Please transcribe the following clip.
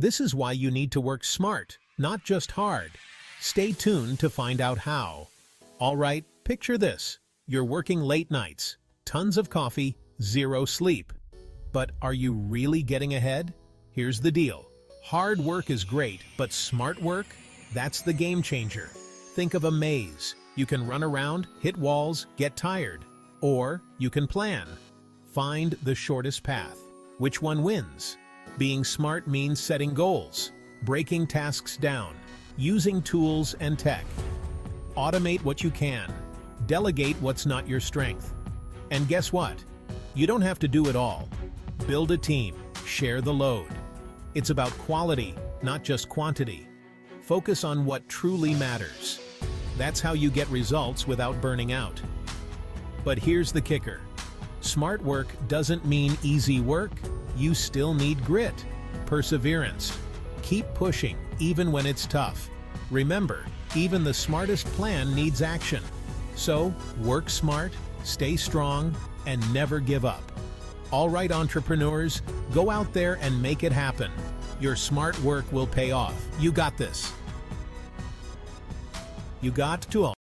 This is why you need to work smart, not just hard. Stay tuned to find out how. All right, picture this. You're working late nights, tons of coffee, zero sleep. But are you really getting ahead? Here's the deal. Hard work is great, but smart work? That's the game changer. Think of a maze. You can run around, hit walls, get tired. Or you can plan. Find the shortest path. Which one wins? Being smart means setting goals, breaking tasks down, using tools and tech. Automate what you can. Delegate what's not your strength. And guess what? You don't have to do it all. Build a team. Share the load. It's about quality, not just quantity. Focus on what truly matters. That's how you get results without burning out. But here's the kicker. Smart work doesn't mean easy work. You still need grit, perseverance. Keep pushing, even when it's tough. Remember, even the smartest plan needs action. So, work smart, stay strong, and never give up. All right, entrepreneurs, go out there and make it happen. Your smart work will pay off. You got this. You got to all.